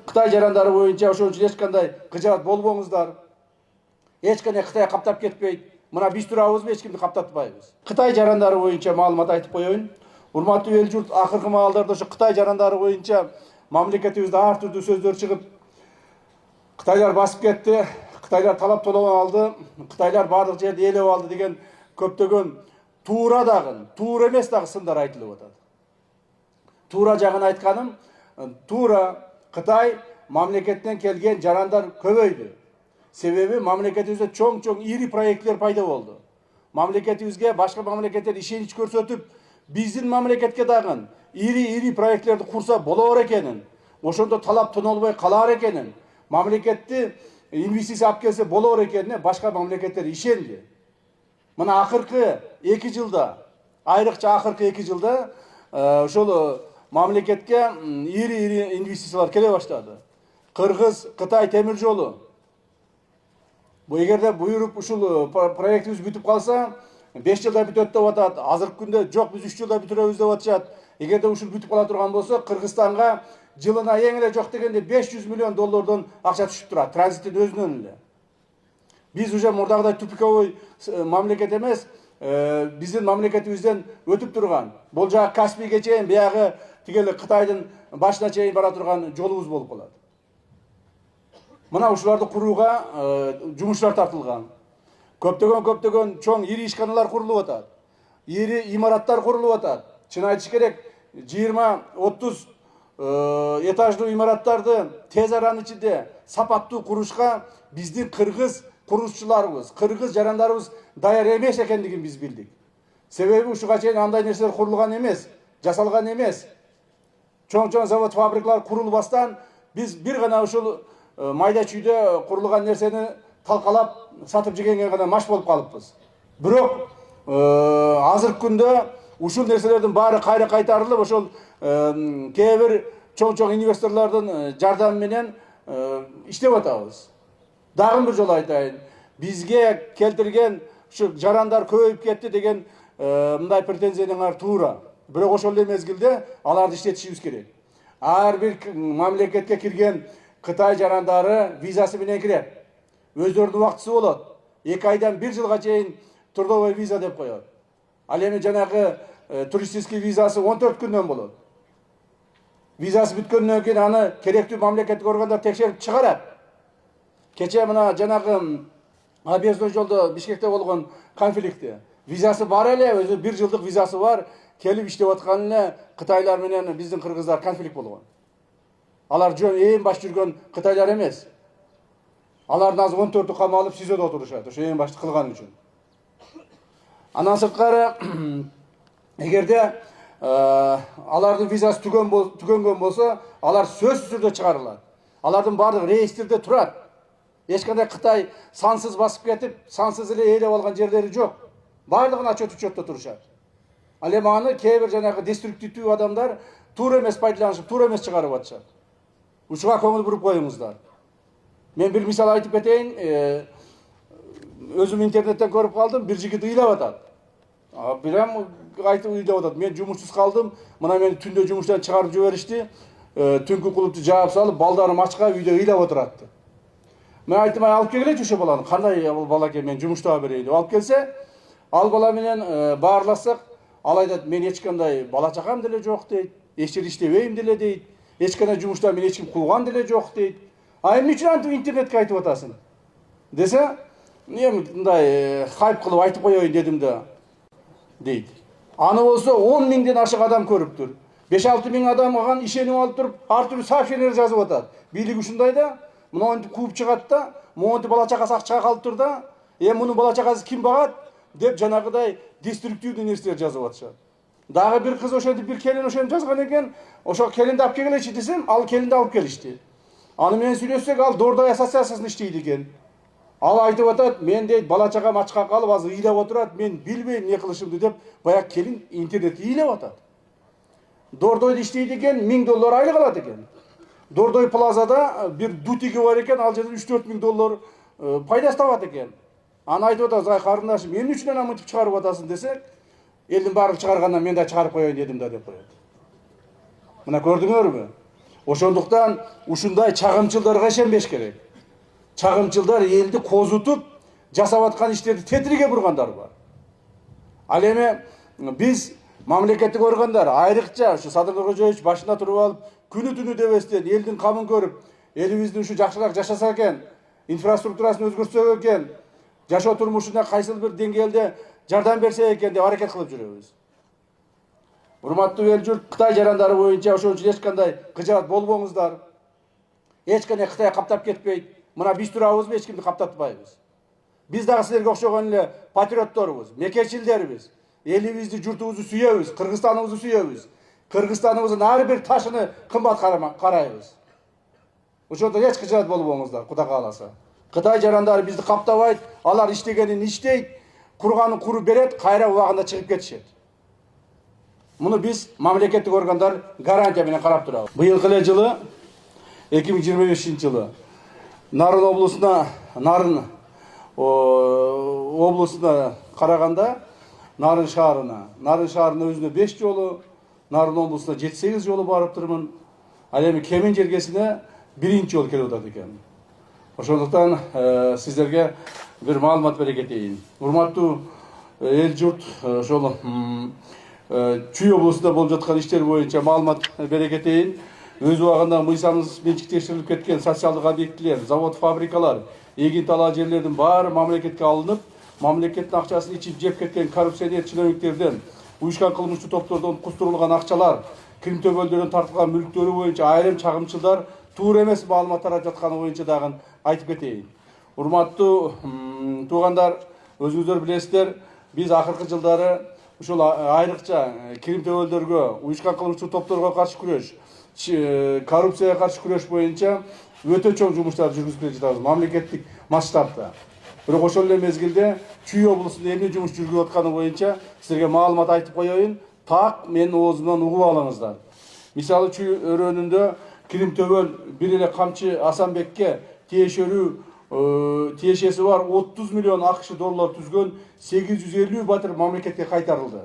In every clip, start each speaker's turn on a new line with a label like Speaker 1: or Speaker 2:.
Speaker 1: Қытай жарандары бойынша ошон үчүн эч кандай кыжаат болбоңуздар. Эч кандай Кытай каптап кетпейт. Мына биз турабызбы, эч кимди каптатпайбыз. Кытай жарандары боюнча маалымат айтып коеюн. Урматтуу эл журт, акыркы маалдарда ошо Кытай жарандары боюнча мамлекетибизде ар түрдүү сөздөр чыгып, Кытайлар басып кетти, Кытайлар талап толоп алды, Кытайлар бардык жерди ээлеп алды деген көптөгөн туура дагы, туура эмес дагы сындар айтылып атат. Туура жагын айтканым, туура Кытай мамлекеттен келген жарандар көбөйдү. Себеби мамлекетибизде чоң ири проекттер пайда болду. Мамлекетибизге башка мамлекеттер ишенич көрсөтүп, биздин мамлекетке дагы ири проекттерди курса болор экенин, ошондо талап тонолбой калар экенин, мамлекетти инвестиция алып келсе болор экенине башка мамлекеттер ишенди. Мына акыркы 2 жылда, айрыкча акыркы 2 жылда ошол мамлекетке ири инвестициялар келе баштады. Кыргыз Кытай темир жолу. Бу эгерде буйруп ушул проектибиз бүтүп калса, 5 жылда бүтөт деп атат. Азыркы күндө жок, биз 3 жылда бүтүрөбүз деп атышат. Эгерде ушул бүтүп кала турган болсо, Кыргызстанга жылына эң эле жок дегенде 500 миллион доллардан акча түшүп турат, транзиттин өзүнөн эле. Биз уже мурдагыдай тупиковый мамлекет эмес, биздин мамлекетибизден өтүп турган. Бул жагы Каспийге чейин, биягы тигели Кытайдын башына чейин бара турган жолубуз болуп калат. Мына ушуларды курууга жумуштар тартылган. Көптөгөн чоң ири ишканалар курулуп атат. Ири имараттар курулуп атат. Чын айтыш керек, 20-30 этаждуу имараттарды тез аранын ичинде сапаттуу курушка биздин кыргыз курушчуларыбыз, кыргыз жарандарыбыз даяр эмес экендигин биз билдик. Себеби ушуга чейин андай нерселер курулган эмес, жасалган эмес. Чоң завод фабрикалар курулбастан биз бир гана ушул майда чүйдө курулган нерсени талкалап сатып жегенге гана маш болуп калыппыз. Бирок азыркы күндө ушул нерселердин баары кайра кайтарылып, ошол кээ бир чоң инвесторлордун жардамы менен иштеп атабыз. Дагы бир жолу айтайын, бизге келтирген ушу жарандар көбөйүп кетти деген мындай претензиялар туура. Бирок ошол эле мезгилде аларды иштетишибиз керек. Ар бир мамлекетке кирген Кытай жарандары визасы менен кирет. Өздөрүнүн убактысы болот. 2 айдан 1 жылга чейин трудовой виза деп коет. Ал эми жанагы туристический визасы 14 күндөн болот. Визасы бүткөндөн кийин аны керектүү мамлекеттик органдар текшерип чыгарат. Кече мына жанагы объездной жолдо Бишкекте болгон конфликтти. Визасы бар эле, өзү 1 жылдык визасы бар, келип иштеп аткан эле Кытайлар менен биздин кыргыздар конфликт болгон. Алар эң баш жүргөн Кытайлар эмес. Алардын азыр 14-тү камалып СИЗОдо отурушат, ошо эң башты кылган үчүн. Андан сырткары, эгерде алардын визасы түгөнгөн болсо, алар сөзсүз түрдө чыгарылат. Алардын бардыгы реестрде турат. Эч кандай Кытай сансыз басып кетип, сансыз эле ээлеп алган жерлери жок. Бардыгын отчет учетто турушат. Ал эми аны кээ бир жанагы деструктивдүү адамдар туура эмес пайдаланышып, туура эмес чыгарып атышат. Ушуга көңүл буруп коюңуздар. Мен бир мисал айтып кетейин, өзүм интернеттен көрүп калдым, бир жигит ыйлап атат. Бирам айтып ыйлап атат. Мен жумушсуз калдым, мына мени түндө жумуштан чыгарып жиберишти. Түнкү клубду жаап салып, балдарым ачка үйдө ыйлап отуратты. Мен айттым, алып келгилечи ошо баланы. Кандай бала экен, мен жумуштап берейин деп алып келсе, ал бала менен баарласак, ал айтат, мен эч кандай бала чакам деле жок дейт, эч жер иштебейм деле дейт, эч кандай жумуштан мен эч ким кылган деле жок дейт. Эмне үчүн антип интернетке айтып атасың? Десе, эми мындай хайп кылып айтып коеюн дедим да, дейт. Аны болсо 10 миңден ашык адам көрүптүр. 5-6 миң адам ага ишенип алып туруп, ар түрдүү сообщениялар жазып атат. Бийлик ушундай да, мынантип кууп чыгат да, монтип бала чакасы акчага калыптыр да, мунун бала чакасы ким багат деп жанагыдай деструктивдүү нерселер жазып атышат. Дагы бир кыз ошентип, бир келин ошентип жазган экен, ошо келинди алып келгилечи десем, ал келинди алып келишти. Аны менен сүйлөшсөк, ал Дордой ассоциациясында иштейт экен. Ал айтып атат, мен дейт бала чагам ачка калып, азыр ыйлап отурат, мен билбейм эмне кылышымды деп, баягы келин интернетке ыйлап атат. Дордойдо иштейт экен, $1000 айлык алат экен. Дордой плазада бир дутиги бар экен, ал жерден $3-4 миң пайдасы табат экен. Аны айтып атабыз, ай карындашым, эмне үчүн аны мынтип чыгарып атасың десе, элдин баары чыгаргандан мен да чыгарып коеюн дедим да деп коет. Мына көрдүңөрбү? Ошондуктан ушундай чагымчылдарга ишенбеш керек. Чагымчылдар элди козутуп жасап аткан иштерди тетириге бургандар бар. Ал эми биз мамлекеттик органдар айрыкча ушу Садыр Нуркожоевич башында туруп алып күнү түнү дебестен элдин камын көрүп, элибиздин ушу жакшыраак жашаса экен, инфраструктурасын өзгөртсөк экен, жашоо турмушуна кайсыл бир деңгээлде жардам берсе экен деп аракет кылып жүрөбүз. Урматтуу эл журт, Кытай жарандары боюнча ошон үчүн эч кандай кыжаат болбоңуздар. Эч кандай Кытай каптап кетпейт. Мына биз турабызбы, эч кимди каптатпайбыз. Биз дагы силерге окшогон эле патриотторбуз, мекенчилдербиз. Элибизди, журтубузду сүйөбүз, Кыргызстаныбызды сүйөбүз. Кыргызстаныбыздын ар бир ташыны кымбат карайбыз. Ошондо эч кыжаат болбоңуздар, Кудай кааласа. Кытай жарандары бизди каптабайт, алар иштегенин иштейт, курганын куруп берет, кайра убагында чыгып кетишет. Муну биз мамлекеттик органдар гарантия менен карап турабыз. Быйылкы эле жылы 2025 жылы Нарын облусуна караганда Нарын шаарына өзүнө 5 жолу, Нарын облусуна 7-8 жолу барыптырмын. Ал эми Кемин жергесине 1-инчи жолу келип атат экен. Ошондуктан сиздерге бир маалымат бере кетейин. Урматтуу эл журт, ошол Чүй облусунда болуп жаткан иштер боюнча маалымат бере кетейин. Өз убагында мыйзамсыз менчиктештирилип кеткен социалдык объектилер, завод, фабрикалар, эгин талаа жерлердин баары мамлекетке алынып, мамлекеттин акчасын ичип жеп кеткен коррупционер чиновниктерден, уюшкан кылмыштуу топтордон кустурулган акчалар, кирим төбөлдөрдөн тартылган мүлктөрү боюнча айрым чагымчылдар туура эмес маалымат таратып жатканы боюнча дагы айтып кетейин. Урматтуу туугандар, өзүңүздөр билесиздер, биз акыркы жылдары ушул айрыкча кирим төбөлдөргө, уюшкан кылмыштуу топторго каршы күрөш, коррупцияга каршы күрөш боюнча өтө чоң жумуштарды жүргүзүп келе жатабыз мамлекеттик масштабта. Бирок ошол эле мезгилде Чүй облусунда эмне жумуш жүргүзүп атканы боюнча силерге маалымат айтып коеюн, так менин оозумдан угуп алыңыздар. Мисалы Чүй өрөөнүндө кирим төбөл бир эле камчы Асанбекке тиешеси бар 30 миллион АКШ доллар түзгөн 850 батыр мамлекетке кайтарылды.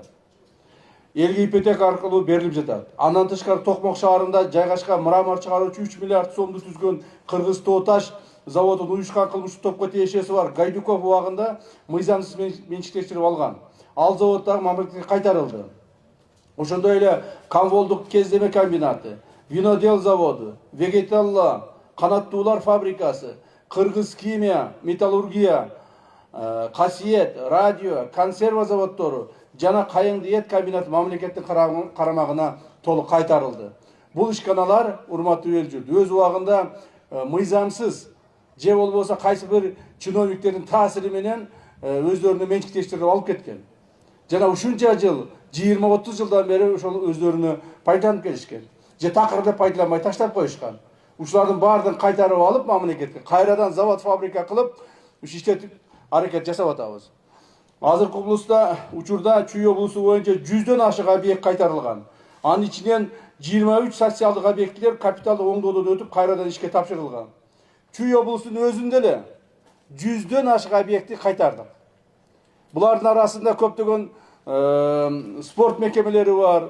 Speaker 1: Элге ипотека аркылуу берилип жатат. Андан тышкары Токмок шаарында жайгашкан мрамор чыгаруучу 3 миллиард сомду түзгөн Кыргыз Тоо таш заводунун уюшкан кылмыштуу топко тиешеси бар Гайдуков убагында мыйзамсыз менчиктештирип алган. Ал завод дагы мамлекетке кайтарылды. Ошондой эле Камволдук кездеме комбинаты, винодел заводу, вегеталла, канаттуулар фабрикасы, Кыргыз химия, металлургия, Касиет, радио, консерва заводдору жана Кайыңды эт комбинаты мамлекеттин карамагына толук кайтарылды. Бул ишканалар, урматтуу эл журт, өз убагында мыйзамсыз же болбосо кайсы бир чиновниктердин таасири менен өздөрүнө менчиктештирип алып кеткен. Жана ушунча жыл, 20-30 жылдан бери ошол өздөрүнө пайдаланып келишкен. Же такыр деп пайдаланбай таштап коюшкан. Ушулардын баардыгын кайтарып алып мамлекетке кайрадан завод, фабрика кылып, ушу иштетип аракет жасап атабыз. Азыркы учурда Чүй облусу боюнча 100дөн ашык объект кайтарылган. Анын ичинен 23 социалдык объектилер капиталдык оңдоодон өтүп кайрадан ишке тапшырылган. Чүй облусунун өзүндө эле 100дөн ашык объекти кайтардык. Булардын арасында көптөгөн спорт мекемелери бар,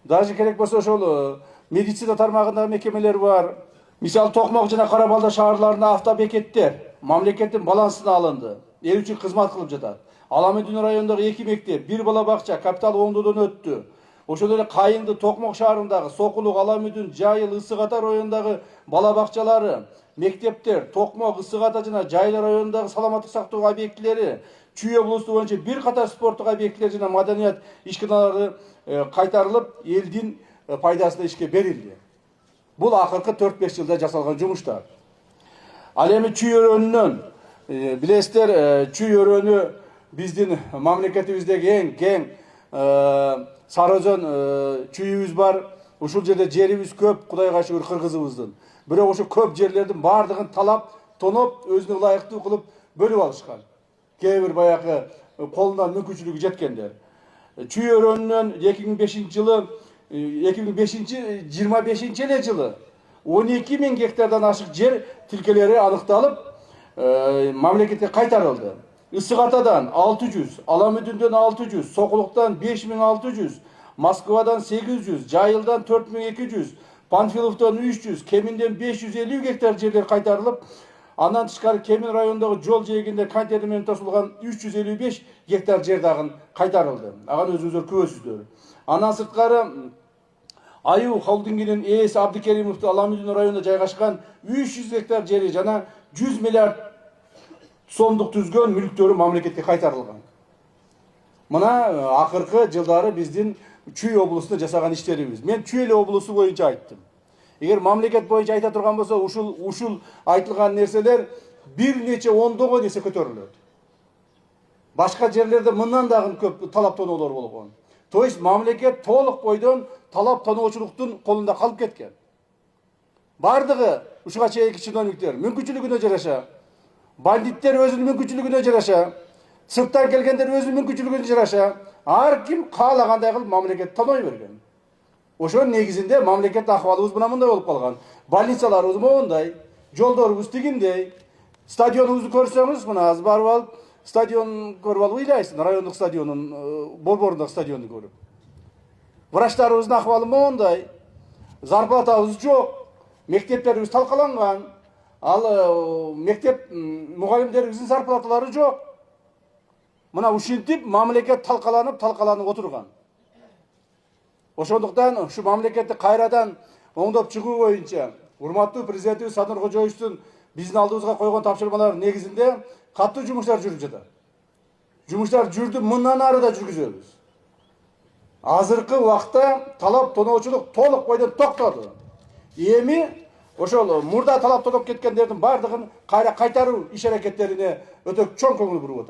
Speaker 1: даже керек болсо ошол медицина тармагындагы мекемелер бар. Мисалы Токмок жана Кара-Балда шаарларында автобекеттер мамлекеттин балансына алынды. Эл үчүн кызмат кылып жатат. Аламедин районундагы 2 мектеп, 1 бала бакча капитал оңдоодон өттү. Ошол эле Кайыңды Токмок шаарындагы Сокулук, Аламедин, Жайыл, Ысык Ата районундагы бала бакчалары, мектептер, Токмок, Ысык Ата жана Жайыл районундагы саламаттык сактоо объектилери, Чүй облусу боюнча бир катар спорттук объектилер жана маданият ишканалары кайтарылып, элдин пайдасына ишке берилди. Бул акыркы 4-5 жылда жасалган жумуштар. Ал эми Чүй өрөөнүнөн билесиздер, Чүй өрөөнү биздин мамлекетибиздеги эң кең Сары Өзөн чүйүбүз бар. Ушул жерде жерибиз көп, Кудайга шүгүр кыргызыбыздын. Бирок ошо көп жерлердин баардыгын талап, тоноп, өзүнө ылайыктуу кылып бөлүп алышкан. Кээ бир баягы колунан мүмкүнчүлүгү жеткендер. Чүй өрөөнүнөн 2025 эле жылы 12 000 гектардан ашык жер тилкелери аныкталып, мамлекетке кайтарылды. Ысык Атадан 600, Аламединден 600, Сокулуктан 5600, Москвадан 800, Жайылдан 4200, Панфиловдон 300, Кеминден 550 гектар жерлер кайтарылып, андан тышкары Кемин районундагы жол жээгинде контейнер менен тосулган 355 гектар жер дагы кайтарылды. Аган өзүңүздөр көрөсүздөр. Андан сырткары Аю холдингинин ээси Абдикеримовду Аламүдүн районунда жайгашкан 300 гектар жери жана 100 миллиард сомдук түзгөн мүлктөрү мамлекетке кайтарылган. Мына акыркы жылдары биздин Чүй облусунда жасаган иштерибиз. Мен Чүй эле облусу боюнча айттым. Эгер мамлекет боюнча айта турган болсо, ушул айтылган нерселер бир нече ондогон эсе көтөрүлөт. Башка жерлерде мындан дагы көп талап тоноолор болгон. То есть мамлекет толук бойдон талап тоноочулуктун колунда калып кеткен. Бардыгы ушуга чейинки чиновниктер мүмкүнчүлүгүнө жараша, бандиттер өзүнүн мүмкүнчүлүгүнө жараша, сырттан келгендер өзүнүн мүмкүнчүлүгүнө жараша, ар ким каалагандай кылып мамлекет тоной берген. Ошонун негизинде мамлекет акыбалыбыз мына мындай болуп калган. Больницаларыбыз моундай, жолдорубуз тигиндей, стадионубузду көрсөңүз, мына азыр барып алып, стадион көрүп алып ыйлайсың, райондук стадионун, борборундагы стадионду көрүп. Врачтарыбыздын акыбалы моундай, зарплатабыз жок, мектептерибиз талкаланган, ал мектеп мугалимдерибиздин зарплаталары жок. Мына ушинтип мамлекет талкаланып отурган. Ошондуктан ушу мамлекетти кайрадан оңдоп чыгуу боюнча урматтуу президентибиз Садыр Кожоевичтин биздин алдыбызга койгон тапшырмалары негизинде катуу жумуштар жүрүп жатат. Жумуштар жүрдү, мындан ары да жүргүзөбүз. Азыркы убакта талап тоноочулук толук бойдон токтоду. Эми ошол мурда талап тоноп кеткендердин бардыгын кайра кайтаруу иш аракеттерине өтө чоң көңүл буруп атат.